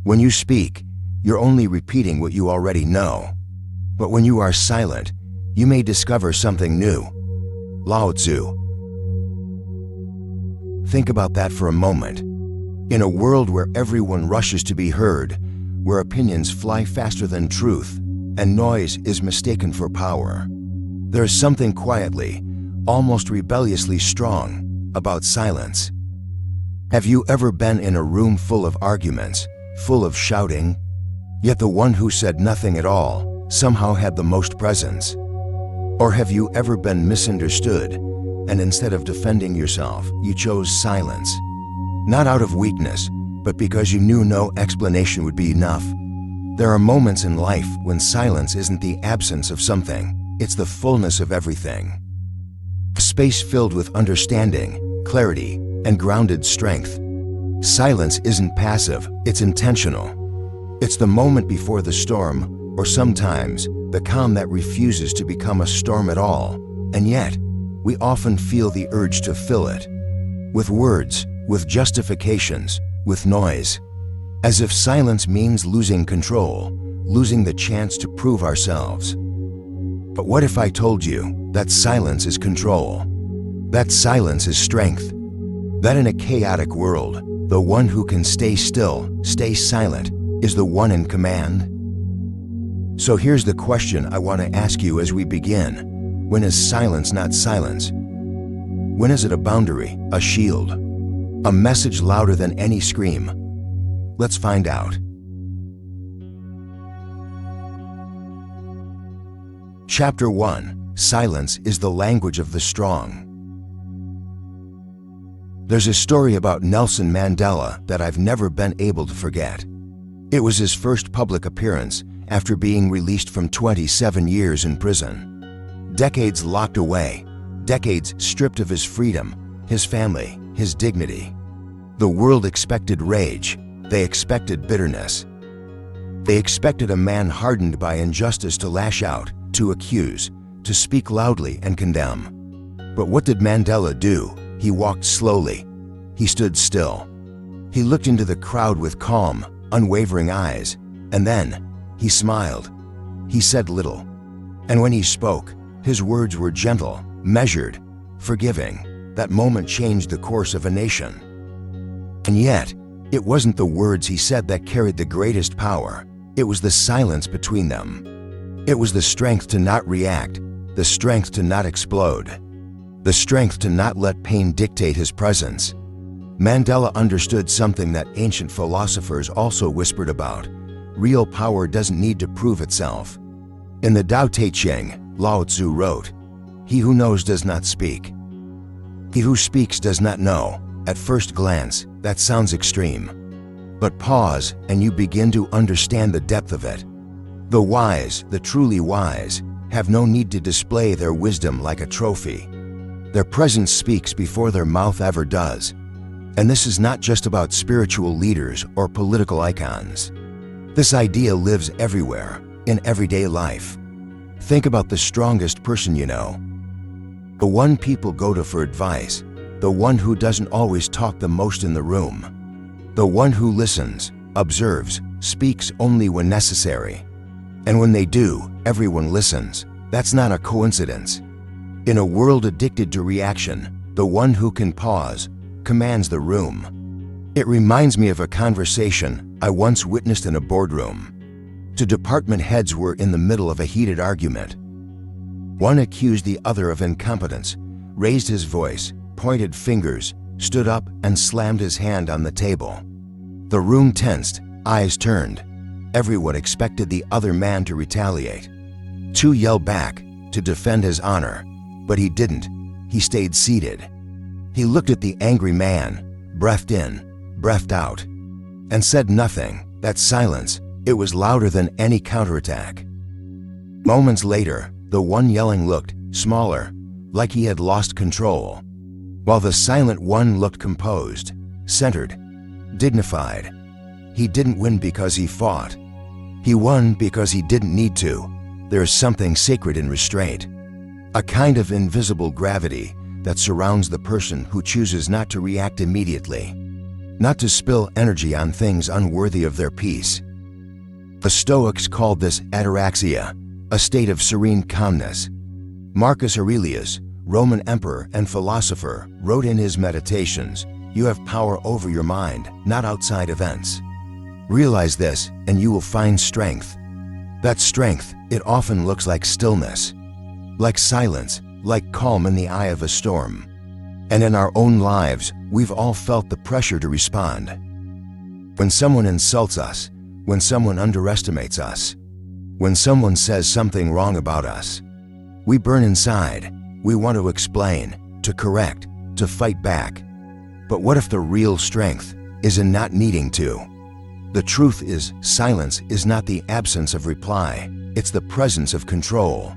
When you speak, you're only repeating what you already know. But when you are silent, you may discover something new. Lao Tzu. Think about that for a moment. In a world where everyone rushes to be heard, where opinions fly faster than truth, and noise is mistaken for power, there's something quietly, almost rebelliously strong about silence. Have you ever been in a room full of arguments, full of shouting, yet the one who said nothing at all somehow had the most presence? Or have you ever been misunderstood, and instead of defending yourself, you chose silence? Not out of weakness, but because you knew no explanation would be enough. There are moments in life when silence isn't the absence of something, it's the fullness of everything. A space filled with understanding, clarity, and grounded strength. Silence isn't passive, it's intentional. It's the moment before the storm, or sometimes the calm that refuses to become a storm at all, and yet we often feel the urge to fill it. With words, with justifications, with noise. As if silence means losing control, losing the chance to prove ourselves. But what if I told you that silence is control? That silence is strength? That in a chaotic world, the one who can stay still, stay silent, is the one in command? So here's the question I want to ask you as we begin. When is silence not silence? When is it a boundary, a shield? A message louder than any scream? Let's find out. Chapter 1. Silence is the language of the strong. There's a story about Nelson Mandela that I've never been able to forget. It was his first public appearance after being released from 27 years in prison. Decades locked away, decades stripped of his freedom, his family, his dignity. The world expected rage. They expected bitterness. They expected a man hardened by injustice to lash out, to accuse, to speak loudly and condemn. But what did Mandela do? He walked slowly. He stood still. He looked into the crowd with calm, unwavering eyes, and then he smiled. He said little. And when he spoke, his words were gentle, measured, forgiving. That moment changed the course of a nation. And yet, it wasn't the words he said that carried the greatest power. It was the silence between them. It was the strength to not react, the strength to not explode, the strength to not let pain dictate his presence. Mandela understood something that ancient philosophers also whispered about. Real power doesn't need to prove itself. In the Tao Te Ching, Lao Tzu wrote, "He who knows does not speak. He who speaks does not know." At first glance, that sounds extreme. But pause and you begin to understand the depth of it. The wise, the truly wise, have no need to display their wisdom like a trophy. Their presence speaks before their mouth ever does. And this is not just about spiritual leaders or political icons. This idea lives everywhere, in everyday life. Think about the strongest person you know. The one people go to for advice. The one who doesn't always talk the most in the room. The one who listens, observes, speaks only when necessary. And when they do, everyone listens. That's not a coincidence. In a world addicted to reaction, the one who can pause commands the room. It reminds me of a conversation I once witnessed in a boardroom. Two department heads were in the middle of a heated argument. One accused the other of incompetence, raised his voice, pointed fingers, stood up and slammed his hand on the table. The room tensed, eyes turned. Everyone expected the other man to retaliate. To yell back, to defend his honor, but he didn't. He stayed seated. He looked at the angry man, breathed in, breathed out, and said nothing. That silence, it was louder than any counterattack. Moments later, the one yelling looked smaller, like he had lost control, while the silent one looked composed, centered, dignified. He didn't win because he fought. He won because he didn't need to. There is something sacred in restraint, a kind of invisible gravity that surrounds the person who chooses not to react immediately. not to spill energy on things unworthy of their peace. The Stoics called this ataraxia, a state of serene calmness. Marcus Aurelius, Roman emperor and philosopher, wrote in his Meditations, "You have power over your mind, not outside events." Realize this, and you will find strength. That strength, it often looks like stillness, like silence, like calm in the eye of a storm. And in our own lives, we've all felt the pressure to respond. When someone insults us, when someone underestimates us, when someone says something wrong about us, we burn inside. We want to explain, to correct, to fight back. But what if the real strength is in not needing to? The truth is, silence is not the absence of reply, it's the presence of control.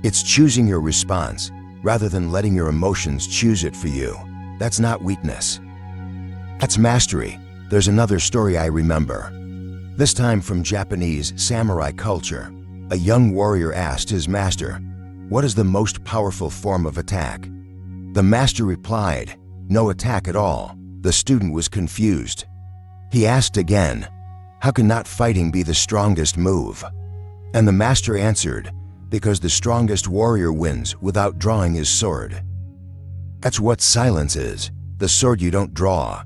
It's choosing your response, rather than letting your emotions choose it for you. That's not weakness. That's mastery. There's another story I remember. This time from Japanese samurai culture. A young warrior asked his master, "What is the most powerful form of attack?" The master replied, "No attack at all." The student was confused. He asked again, "How can not fighting be the strongest move?" And the master answered, "Because the strongest warrior wins without drawing his sword." That's what silence is, the sword you don't draw,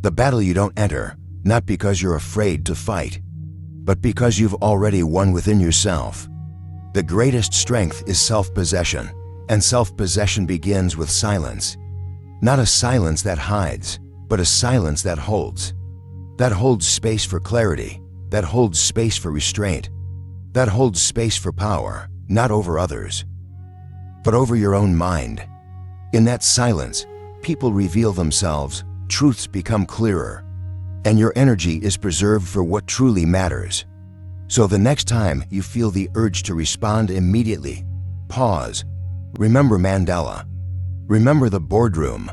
the battle you don't enter, not because you're afraid to fight, but because you've already won within yourself. The greatest strength is self-possession, and self-possession begins with silence. Not a silence that hides, but a silence that holds. That holds space for clarity, that holds space for restraint, that holds space for power, not over others, but over your own mind. In that silence, people reveal themselves, truths become clearer, and your energy is preserved for what truly matters. So the next time you feel the urge to respond immediately, pause. Remember Mandela. Remember the boardroom.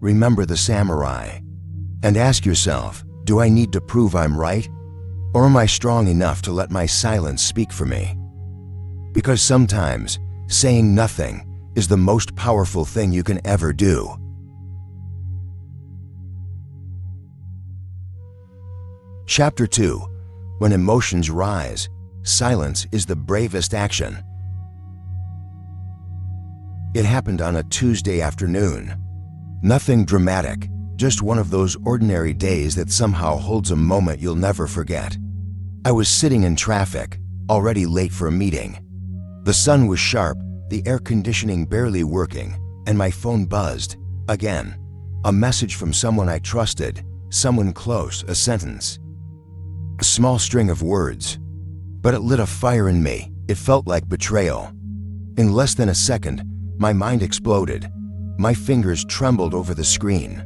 Remember the samurai. And ask yourself, do I need to prove I'm right? Or am I strong enough to let my silence speak for me? Because sometimes, saying nothing is the most powerful thing you can ever do. Chapter 2. When emotions rise, silence is the bravest action. It happened on a Tuesday afternoon. Nothing dramatic, just one of those ordinary days that somehow holds a moment you'll never forget. I was sitting in traffic, already late for a meeting. The sun was sharp, the air conditioning barely working, and my phone buzzed. Again, a message from someone I trusted, someone close, a sentence. A small string of words. But it lit a fire in me. It felt like betrayal. In less than a second, my mind exploded. My fingers trembled over the screen.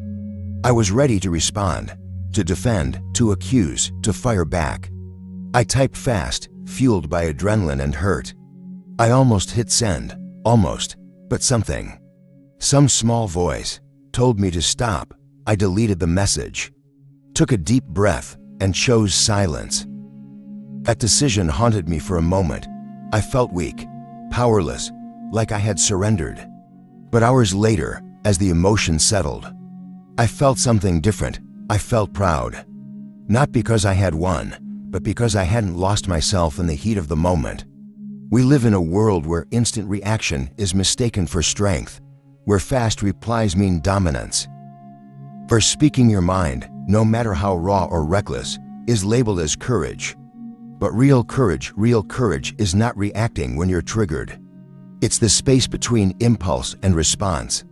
I was ready to respond, to defend, to accuse, to fire back. I typed fast, fueled by adrenaline and hurt. I almost hit send, almost, but something, some small voice, told me to stop. I deleted the message, took a deep breath, and chose silence. That decision haunted me for a moment. I felt weak, powerless, like I had surrendered. But hours later, as the emotion settled, I felt something different. I felt proud. Not because I had won, but because I hadn't lost myself in the heat of the moment. We live in a world where instant reaction is mistaken for strength, where fast replies mean dominance. For speaking your mind, no matter how raw or reckless, is labeled as courage. But real courage is not reacting when you're triggered. It's the space between impulse and response.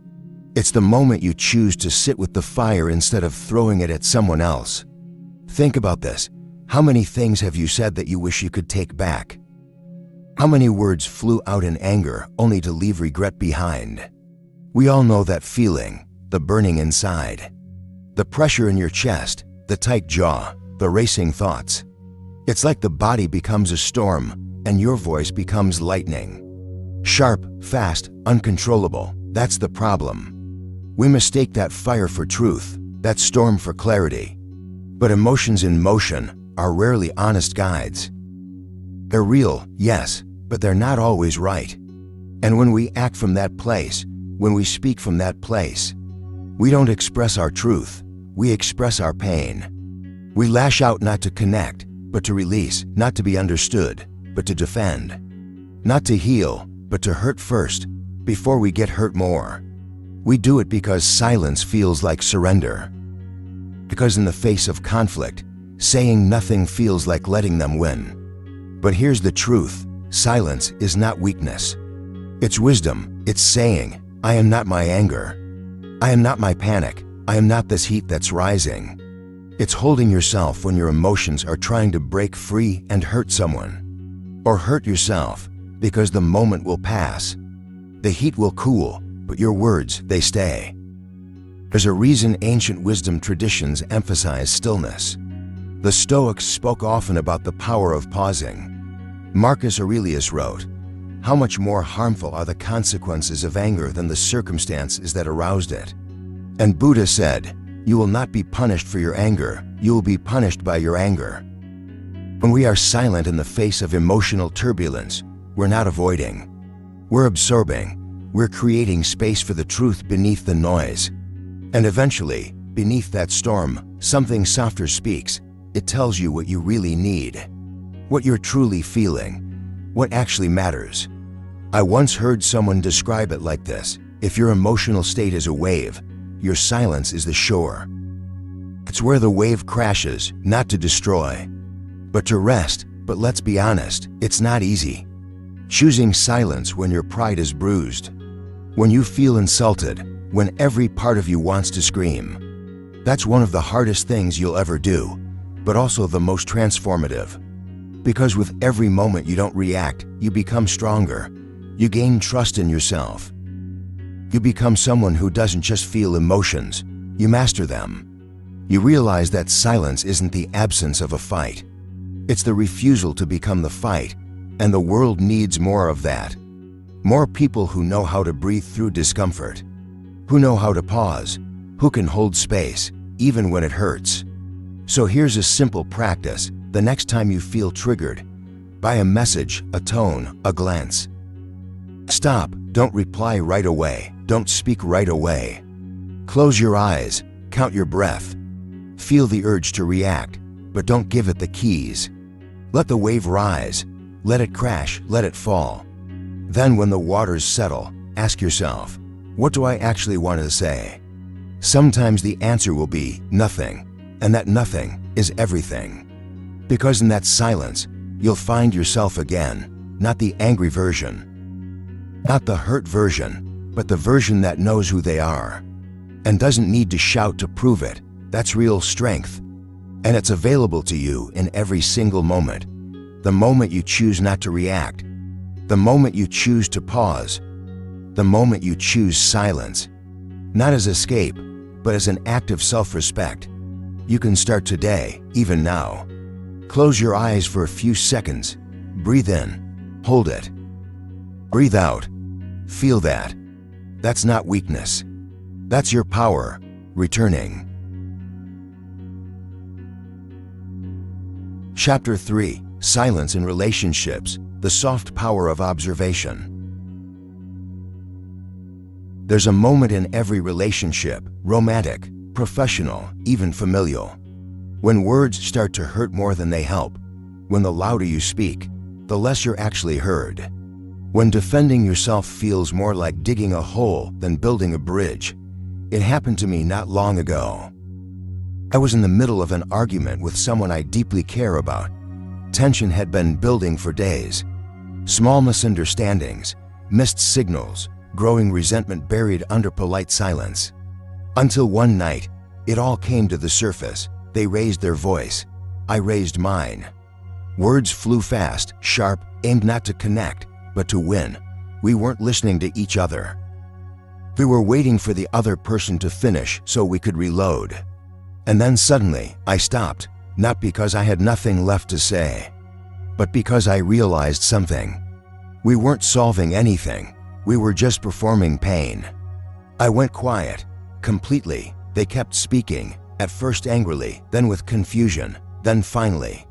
It's the moment you choose to sit with the fire instead of throwing it at someone else. Think about this. How many things have you said that you wish you could take back? How many words flew out in anger only to leave regret behind? We all know that feeling, the burning inside, the pressure in your chest, the tight jaw, the racing thoughts. It's like the body becomes a storm and your voice becomes lightning. Sharp, fast, uncontrollable. That's the problem. We mistake that fire for truth, that storm for clarity. But emotions in motion are rarely honest guides. They're real, yes, but they're not always right. And when we act from that place, when we speak from that place, we don't express our truth, we express our pain. We lash out not to connect, but to release, not to be understood, but to defend. Not to heal, but to hurt first, before we get hurt more. We do it because silence feels like surrender. Because in the face of conflict, saying nothing feels like letting them win. But here's the truth, silence is not weakness. It's wisdom. It's saying, I am not my anger. I am not my panic. I am not this heat that's rising. It's holding yourself when your emotions are trying to break free and hurt someone. Or hurt yourself, because the moment will pass. The heat will cool, but your words, they stay. There's a reason ancient wisdom traditions emphasize stillness. The Stoics spoke often about the power of pausing. Marcus Aurelius wrote, "How much more harmful are the consequences of anger than the circumstances that aroused it?" And Buddha said, "You will not be punished for your anger, you will be punished by your anger." When we are silent in the face of emotional turbulence, we're not avoiding. We're absorbing. We're creating space for the truth beneath the noise. And eventually, beneath that storm, something softer speaks. It tells you what you really need, what you're truly feeling, what actually matters. I once heard someone describe it like this: if your emotional state is a wave, your silence is the shore. It's where the wave crashes, not to destroy, but to rest. But let's be honest, it's not easy. Choosing silence when your pride is bruised, when you feel insulted, when every part of you wants to scream. That's one of the hardest things you'll ever do, but also the most transformative. Because with every moment you don't react, you become stronger. You gain trust in yourself. You become someone who doesn't just feel emotions, you master them. You realize that silence isn't the absence of a fight. It's the refusal to become the fight, and the world needs more of that. More people who know how to breathe through discomfort, who know how to pause, who can hold space, even when it hurts. So here's a simple practice. The next time you feel triggered by a message, a tone, a glance, stop. Don't reply right away. Don't speak right away. Close your eyes, count your breath. Feel the urge to react, but don't give it the keys. Let the wave rise. Let it crash, let it fall. Then when the waters settle, ask yourself, what do I actually want to say? Sometimes the answer will be nothing, and that nothing is everything. Because in that silence, you'll find yourself again, not the angry version, not the hurt version, but the version that knows who they are and doesn't need to shout to prove it. That's real strength. And it's available to you in every single moment. The moment you choose not to react, the moment you choose to pause, the moment you choose silence, not as escape, but as an act of self-respect. You can start today, even now. Close your eyes for a few seconds. Breathe in. Hold it. Breathe out. Feel that. That's not weakness. That's your power, returning. Chapter 3. Silence in Relationships. The Soft Power of Observation. There's a moment in every relationship, romantic, professional, even familial, when words start to hurt more than they help, when the louder you speak, the less you're actually heard, when defending yourself feels more like digging a hole than building a bridge. It happened to me not long ago. I was in the middle of an argument with someone I deeply care about. Tension had been building for days. Small misunderstandings, missed signals, growing resentment buried under polite silence. Until one night, it all came to the surface. They raised their voice. I raised mine. Words flew fast, sharp, aimed not to connect, but to win. We weren't listening to each other. We were waiting for the other person to finish so we could reload. And then suddenly, I stopped, not because I had nothing left to say, but because I realized something. We weren't solving anything. We were just performing pain. I went quiet, completely. They kept speaking, at first angrily, then with confusion, then finally.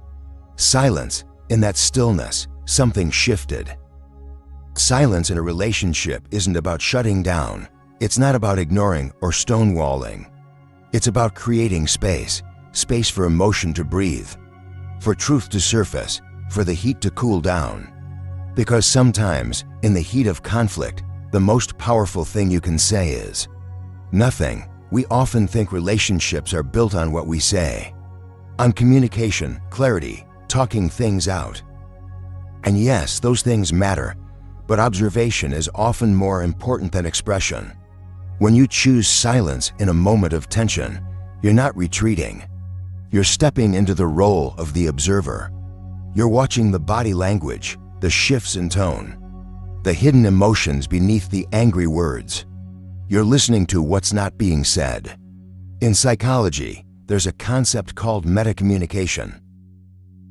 Silence. In that stillness, something shifted. Silence in a relationship isn't about shutting down. It's not about ignoring or stonewalling. It's about creating space, space for emotion to breathe, for truth to surface, for the heat to cool down. Because sometimes, in the heat of conflict, the most powerful thing you can say is nothing. We often think relationships are built on what we say, on communication, clarity, talking things out. And yes, those things matter, but observation is often more important than expression. When you choose silence in a moment of tension, you're not retreating. You're stepping into the role of the observer. You're watching the body language, the shifts in tone, the hidden emotions beneath the angry words. You're listening to what's not being said. In psychology, there's a concept called metacommunication.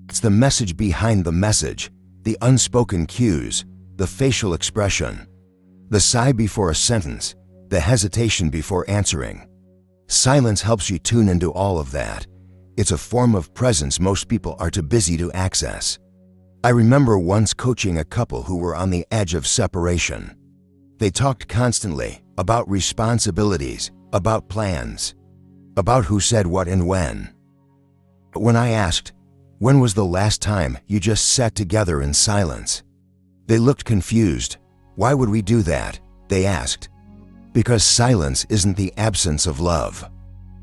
It's the message behind the message, the unspoken cues, the facial expression, the sigh before a sentence, the hesitation before answering. Silence helps you tune into all of that. It's a form of presence most people are too busy to access. I remember once coaching a couple who were on the edge of separation. They talked constantly about responsibilities, about plans, about who said what and when. But when I asked, "When was the last time you just sat together in silence?" they looked confused. "Why would we do that?" they asked. Because silence isn't the absence of love.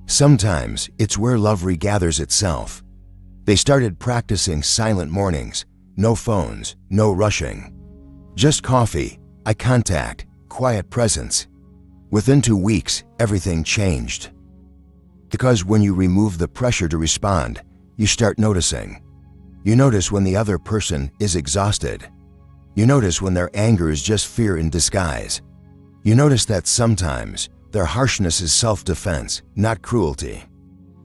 Sometimes it's where love regathers itself. They started practicing silent mornings, no phones, no rushing. Just coffee, eye contact, quiet presence. Within 2 weeks, everything changed. Because when you remove the pressure to respond, you start noticing. You notice when the other person is exhausted. You notice when their anger is just fear in disguise. You notice that sometimes their harshness is self-defense, not cruelty.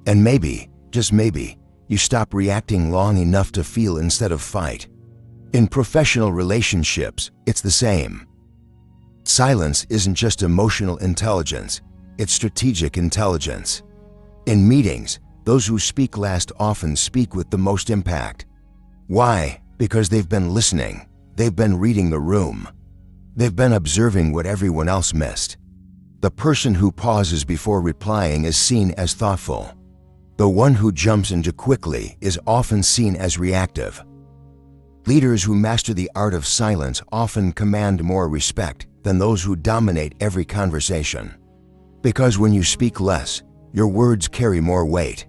And maybe, just maybe, you stop reacting long enough to feel instead of fight. In professional relationships, it's the same. Silence isn't just emotional intelligence, it's strategic intelligence. In meetings, those who speak last often speak with the most impact. Why? Because they've been listening. They've been reading the room. They've been observing what everyone else missed. The person who pauses before replying is seen as thoughtful. The one who jumps in too quickly is often seen as reactive. Leaders who master the art of silence often command more respect than those who dominate every conversation. Because when you speak less, your words carry more weight.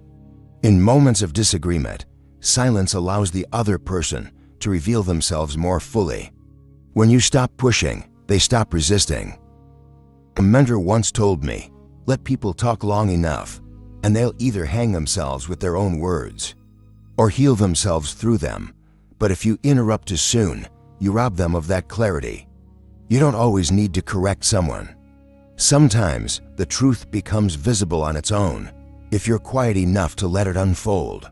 In moments of disagreement, silence allows the other person to reveal themselves more fully. When you stop pushing, they stop resisting. A mentor once told me, "Let people talk long enough, and they'll either hang themselves with their own words or heal themselves through them. But if you interrupt too soon, you rob them of that clarity." You don't always need to correct someone. Sometimes the truth becomes visible on its own if you're quiet enough to let it unfold.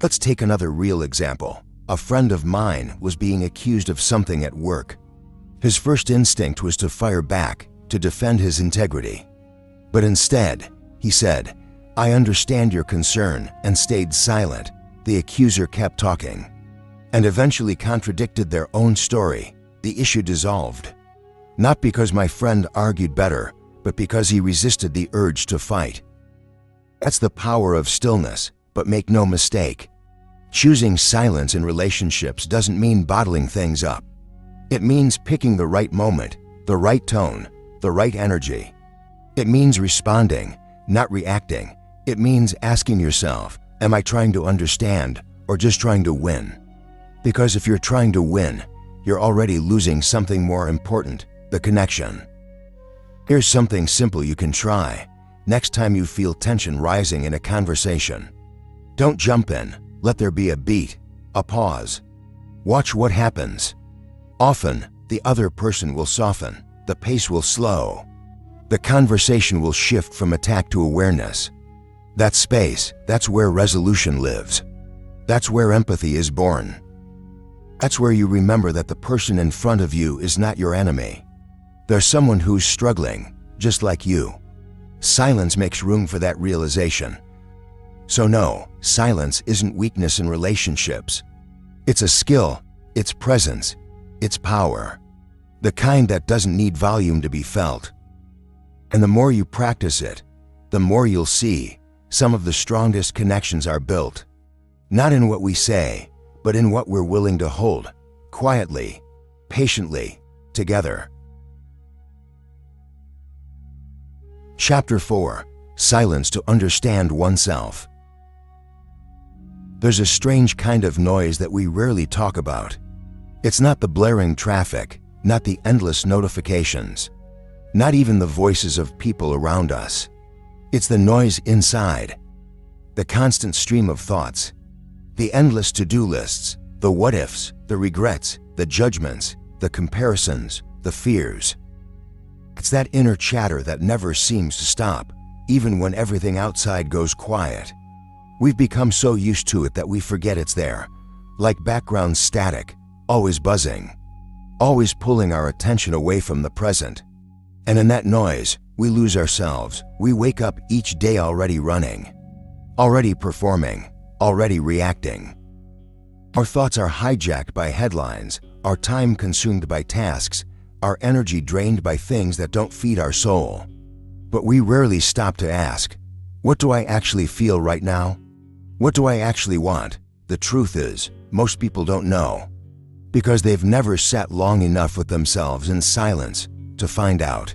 Let's take another real example. A friend of mine was being accused of something at work. His first instinct was to fire back, to defend his integrity. But instead, he said, "I understand your concern," and stayed silent. The accuser kept talking and eventually contradicted their own story. The issue dissolved. Not because my friend argued better, but because he resisted the urge to fight. That's the power of stillness, but make no mistake. Choosing silence in relationships doesn't mean bottling things up. It means picking the right moment, the right tone, the right energy. It means responding, not reacting. It means asking yourself, am I trying to understand or just trying to win? Because if you're trying to win, you're already losing something more important, the connection. Here's something simple you can try. Next time you feel tension rising in a conversation, don't jump in. Let there be a beat, a pause. Watch what happens. Often, the other person will soften, the pace will slow. The conversation will shift from attack to awareness. That space, that's where resolution lives. That's where empathy is born. That's where you remember that the person in front of you is not your enemy. There's someone who's struggling, just like you. Silence makes room for that realization. So no, silence isn't weakness in relationships. It's a skill, it's presence, it's power. The kind that doesn't need volume to be felt. And the more you practice it, the more you'll see some of the strongest connections are built, not in what we say, but in what we're willing to hold, quietly, patiently, together. Chapter 4. Silence to understand oneself. There's a strange kind of noise that we rarely talk about. It's not the blaring traffic, not the endless notifications, not even the voices of people around us. It's the noise inside, the constant stream of thoughts, the endless to-do lists, the what-ifs, the regrets, the judgments, the comparisons, the fears. It's that inner chatter that never seems to stop, even when everything outside goes quiet. We've become so used to it that we forget it's there, like background static, always buzzing, always pulling our attention away from the present. And in that noise, we lose ourselves. We wake up each day already running, already performing, already reacting. Our thoughts are hijacked by headlines, our time consumed by tasks, our energy drained by things that don't feed our soul. But we rarely stop to ask, what do I actually feel right now? What do I actually want? The truth is, most people don't know, because they've never sat long enough with themselves in silence to find out.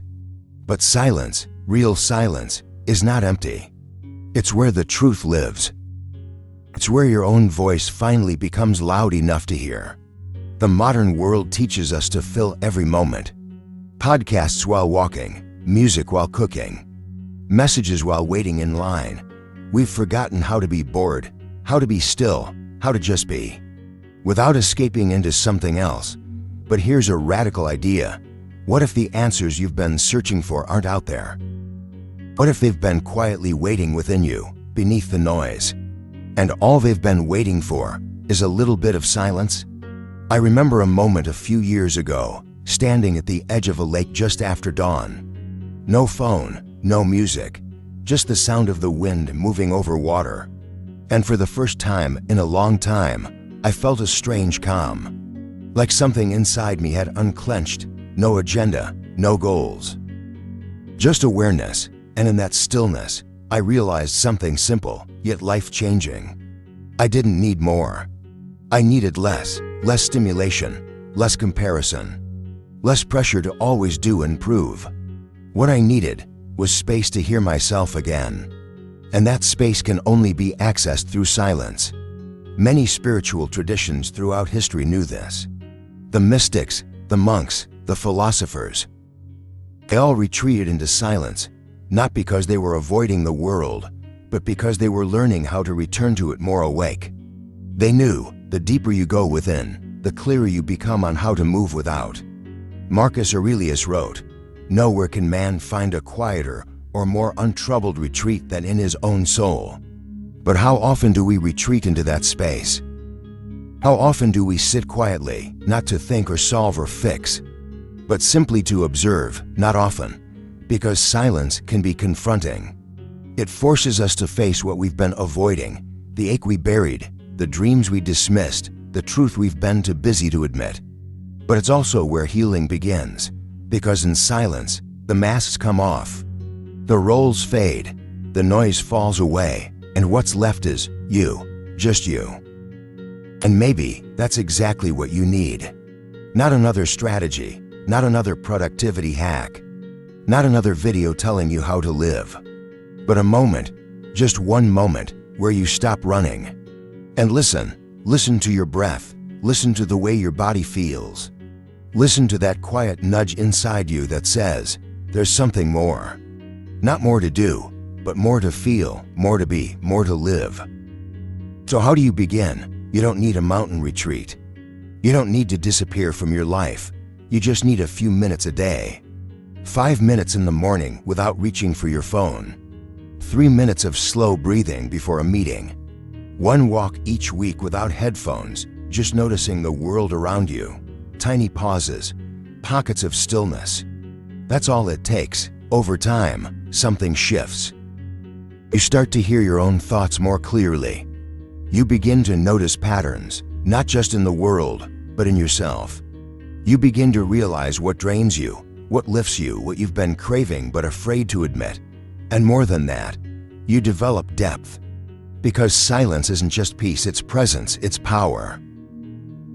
But silence, real silence, is not empty. It's where the truth lives. It's where your own voice finally becomes loud enough to hear. The modern world teaches us to fill every moment. Podcasts while walking, music while cooking, messages while waiting in line. We've forgotten how to be bored, how to be still, how to just be, without escaping into something else. But here's a radical idea. What if the answers you've been searching for aren't out there? What if they've been quietly waiting within you, beneath the noise? And all they've been waiting for is a little bit of silence? I remember a moment a few years ago, standing at the edge of a lake just after dawn. No phone, no music, just the sound of the wind moving over water. And for the first time in a long time, I felt a strange calm, like something inside me had unclenched. No agenda, no goals, just awareness. And in that stillness, I realized something simple, yet life-changing. I didn't need more. I needed less stimulation, less comparison, less pressure to always do and prove. What I needed was space to hear myself again. And that space can only be accessed through silence. Many spiritual traditions throughout history knew this. The mystics, the monks, the philosophers, they all retreated into silence, not because they were avoiding the world, but because they were learning how to return to it more awake. They knew the deeper you go within, the clearer you become on how to move without. Marcus Aurelius wrote, "Nowhere can man find a quieter or more untroubled retreat than in his own soul." But how often do we retreat into that space? How often do we sit quietly, not to think or solve or fix, but simply to observe? Not often, because silence can be confronting. It forces us to face what we've been avoiding, the ache we buried, the dreams we dismissed, the truth we've been too busy to admit. But it's also where healing begins, because in silence, the masks come off, the roles fade, the noise falls away, and what's left is you, just you. And maybe that's exactly what you need. Not another strategy, not another productivity hack, not another video telling you how to live, but a moment, just one moment, where you stop running and listen to your breath, listen to the way your body feels, listen to that quiet nudge inside you that says, there's something more. Not more to do, but more to feel, more to be, more to live. So how do you begin? You don't need a mountain retreat. You don't need to disappear from your life. You just need a few minutes a day. 5 minutes in the morning without reaching for your phone. 3 minutes of slow breathing before a meeting. 1 walk each week without headphones, just noticing the world around you. Tiny pauses, pockets of stillness. That's all it takes. Over time, something shifts. You start to hear your own thoughts more clearly. You begin to notice patterns, not just in the world, but in yourself. You begin to realize what drains you, what lifts you, what you've been craving but afraid to admit, And more than that, you develop depth. Because silence isn't just peace, it's presence, it's power.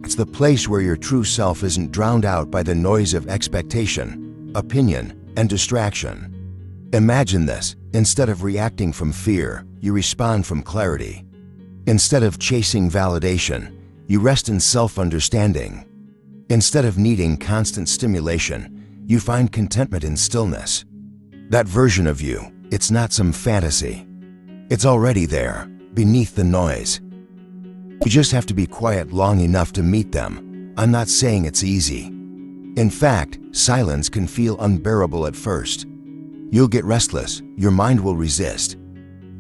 It's the place where your true self isn't drowned out by the noise of expectation, opinion, and distraction. Imagine this: instead of reacting from fear, you respond from clarity. Instead of chasing validation, you rest in self-understanding. Instead of needing constant stimulation, you find contentment in stillness. That version of you, it's not some fantasy. It's already there, beneath the noise. You just have to be quiet long enough to meet them. I'm not saying it's easy. In fact, silence can feel unbearable at first. You'll get restless, your mind will resist.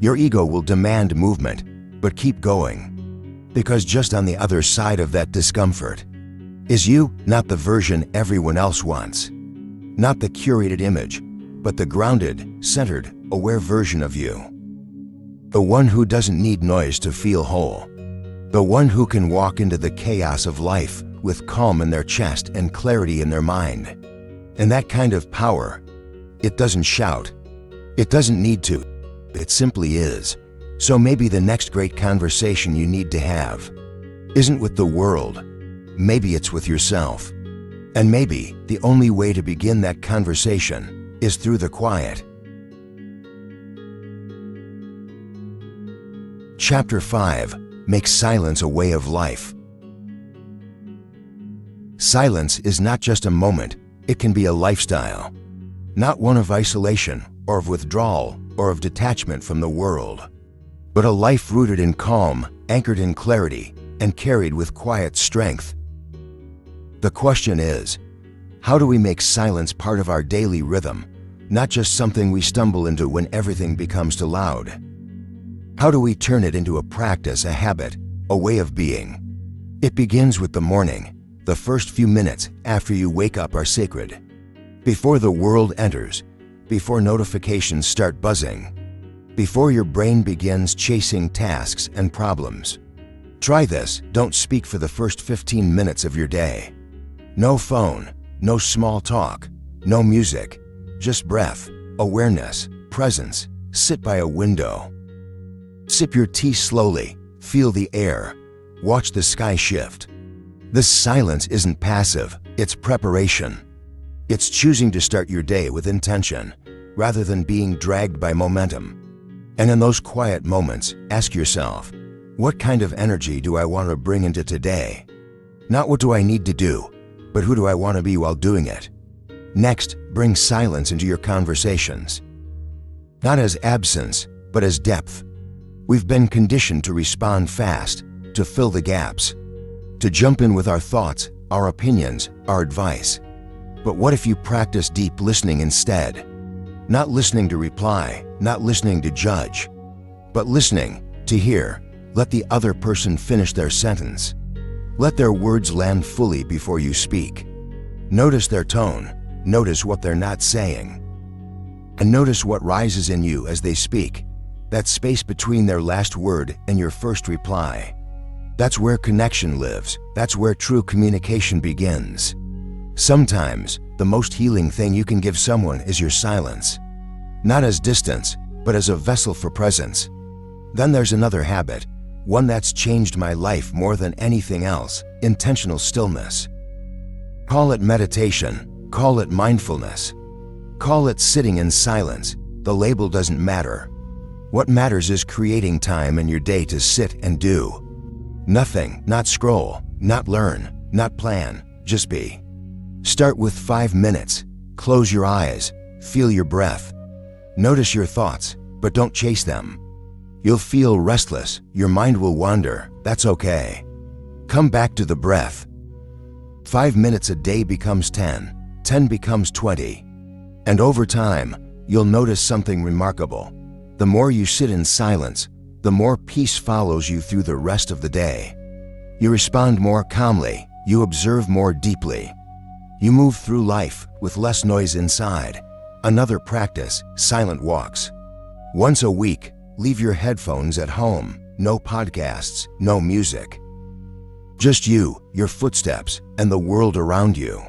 Your ego will demand movement, but keep going. Because just on the other side of that discomfort is you, not the version everyone else wants. Not the curated image, but the grounded, centered, aware version of you. The one who doesn't need noise to feel whole. The one who can walk into the chaos of life with calm in their chest and clarity in their mind. And that kind of power, it doesn't shout. It doesn't need to. It simply is. So maybe the next great conversation you need to have isn't with the world. Maybe it's with yourself. And maybe the only way to begin that conversation is through the quiet. Chapter 5. Make silence a way of life. Silence is not just a moment, it can be a lifestyle. Not one of isolation, or of withdrawal, or of detachment from the world, but a life rooted in calm, anchored in clarity, and carried with quiet strength. The question is, how do we make silence part of our daily rhythm, not just something we stumble into when everything becomes too loud? How do we turn it into a practice, a habit, a way of being? It begins with the morning. The first few minutes after you wake up are sacred. Before the world enters, before notifications start buzzing, before your brain begins chasing tasks and problems. Try this. Don't speak for the first 15 minutes of your day. No phone, no small talk, no music, just breath, awareness, presence. Sit by a window. Sip your tea slowly, feel the air, watch the sky shift. This silence isn't passive, it's preparation. It's choosing to start your day with intention, rather than being dragged by momentum. And in those quiet moments, ask yourself, what kind of energy do I want to bring into today? Not what do I need to do, but who do I want to be while doing it? Next, bring silence into your conversations. Not as absence, but as depth. We've been conditioned to respond fast, to fill the gaps, to jump in with our thoughts, our opinions, our advice. But what if you practice deep listening instead? Not listening to reply, not listening to judge, but listening to hear. Let the other person finish their sentence. Let their words land fully before you speak. Notice their tone, notice what they're not saying. And notice what rises in you as they speak. That space between their last word and your first reply. That's where connection lives. That's where true communication begins. Sometimes, the most healing thing you can give someone is your silence. Not as distance, but as a vessel for presence. Then there's another habit, one that's changed my life more than anything else: intentional stillness. Call it meditation, call it mindfulness, call it sitting in silence. The label doesn't matter. What matters is creating time in your day to sit and do. Nothing, not scroll, not learn, not plan, just be. Start with 5 minutes. Close your eyes, feel your breath. Notice your thoughts, but don't chase them. You'll feel restless, your mind will wander. That's okay. Come back to the breath. 5 minutes a day becomes 10, 10 becomes 20. And over time, you'll notice something remarkable. The more you sit in silence, the more peace follows you through the rest of the day. You respond more calmly, you observe more deeply. You move through life with less noise inside. Another practice, silent walks. Once a week, leave your headphones at home. No podcasts, no music. Just you, your footsteps, and the world around you.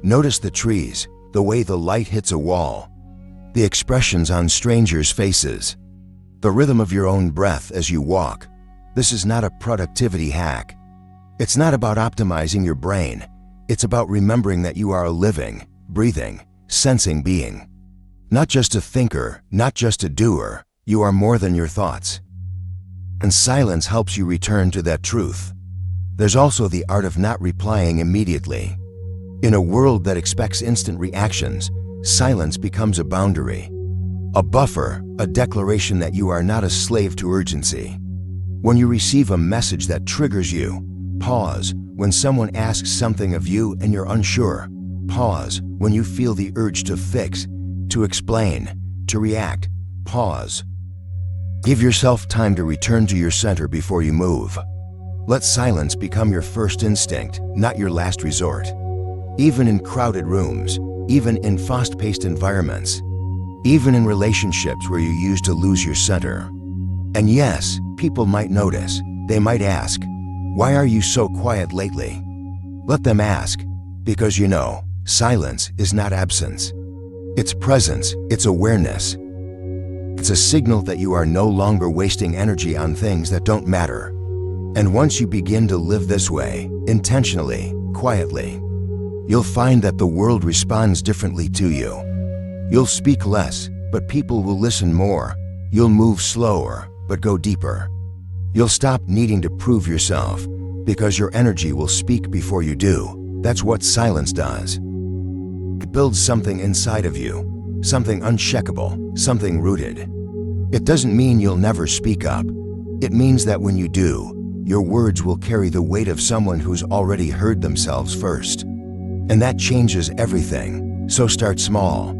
Notice the trees, the way the light hits a wall. the expressions on strangers' faces, the rhythm of your own breath as you walk. This is not a productivity hack. It's not about optimizing your brain. It's about remembering that you are a living, breathing, sensing being. Not just a thinker, not just a doer. You are more than your thoughts. And silence helps you return to that truth. There's also the art of not replying immediately. In a world that expects instant reactions, silence becomes a boundary, a buffer, a declaration that you are not a slave to urgency. When you receive a message that triggers you, pause. When someone asks something of you and you're unsure, pause. When you feel the urge to fix, to explain, to react, pause. Give yourself time to return to your center before you move. Let silence become your first instinct, not your last resort. Even in crowded rooms, even in fast-paced environments, even in relationships where you used to lose your center. And yes, people might notice. They might ask, "Why are you so quiet lately?" Let them ask, because silence is not absence. It's presence, it's awareness. It's a signal that you are no longer wasting energy on things that don't matter. And once you begin to live this way, intentionally, quietly, you'll find that the world responds differently to you. You'll speak less, but people will listen more. You'll move slower, but go deeper. You'll stop needing to prove yourself, because your energy will speak before you do. That's what silence does. It builds something inside of you, something uncheckable, something rooted. It doesn't mean you'll never speak up. It means that when you do, your words will carry the weight of someone who's already heard themselves first. And that changes everything. So start small.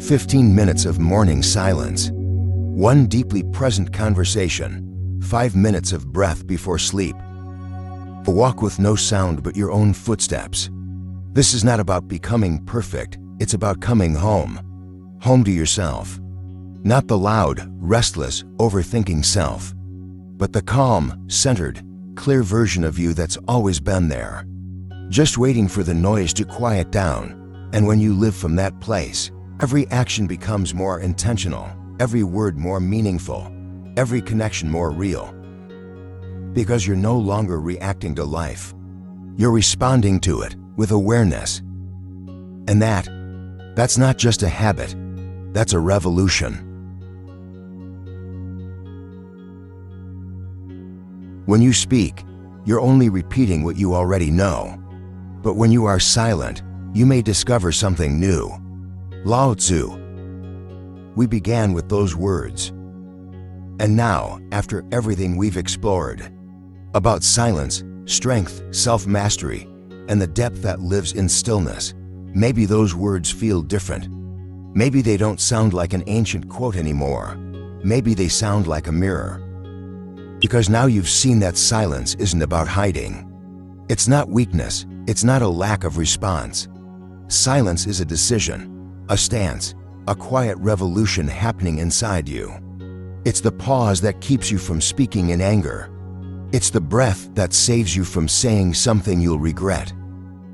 15 minutes of morning silence. One deeply present conversation. 5 minutes of breath before sleep. A walk with no sound but your own footsteps. This is not about becoming perfect. It's about coming home. Home to yourself. Not the loud, restless, overthinking self, but the calm, centered, clear version of you that's always been there, just waiting for the noise to quiet down. And when you live from that place, every action becomes more intentional, every word more meaningful, every connection more real. Because you're no longer reacting to life. You're responding to it with awareness. And that's not just a habit, that's a revolution. When you speak, you're only repeating what you already know. But when you are silent, you may discover something new. Lao Tzu. We began with those words. And now, after everything we've explored about silence, strength, self-mastery, and the depth that lives in stillness, maybe those words feel different. Maybe they don't sound like an ancient quote anymore. Maybe they sound like a mirror. Because now you've seen that silence isn't about hiding. It's not weakness. It's not a lack of response. Silence is a decision, a stance, a quiet revolution happening inside you. It's the pause that keeps you from speaking in anger. It's the breath that saves you from saying something you'll regret.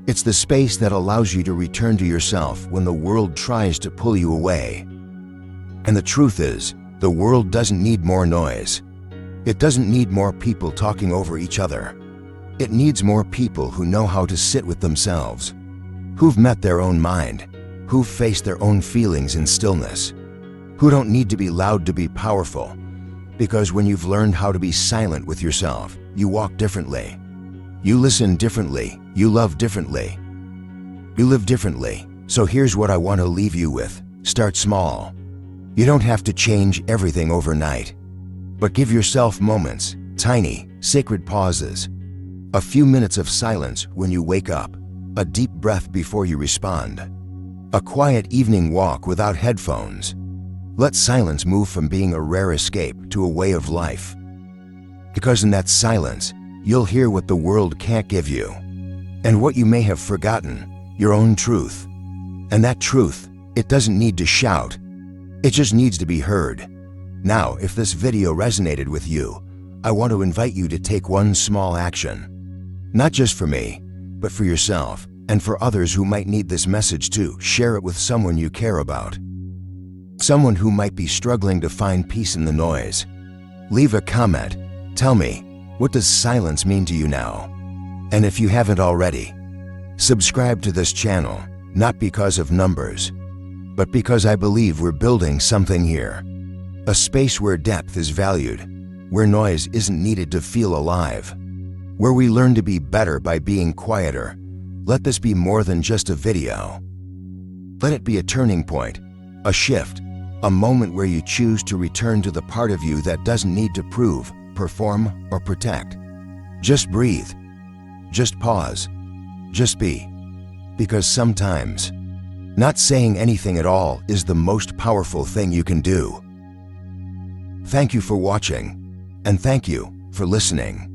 It's the space that allows you to return to yourself when the world tries to pull you away. And the truth is, the world doesn't need more noise. It doesn't need more people talking over each other. It needs more people who know how to sit with themselves, who've met their own mind, who've faced their own feelings in stillness, who don't need to be loud to be powerful. Because when you've learned how to be silent with yourself, you walk differently. You listen differently. You love differently. You live differently. So here's what I want to leave you with. Start small. You don't have to change everything overnight. But give yourself moments, tiny, sacred pauses. A few minutes of silence when you wake up. A deep breath before you respond. A quiet evening walk without headphones. Let silence move from being a rare escape to a way of life. Because in that silence, you'll hear what the world can't give you. And what you may have forgotten, your own truth. And that truth, it doesn't need to shout. It just needs to be heard. Now, if this video resonated with you, I want to invite you to take one small action. Not just for me, but for yourself and for others who might need this message too. Share it with someone you care about. Someone who might be struggling to find peace in the noise. Leave a comment. Tell me, what does silence mean to you now? And if you haven't already, subscribe to this channel, not because of numbers, but because I believe we're building something here. A space where depth is valued, where noise isn't needed to feel alive, where we learn to be better by being quieter. Let this be more than just a video. Let it be a turning point, a shift, a moment where you choose to return to the part of you that doesn't need to prove, perform, or protect. Just breathe. Just pause. Just be. Because sometimes, not saying anything at all is the most powerful thing you can do. Thank you for watching, and thank you for listening.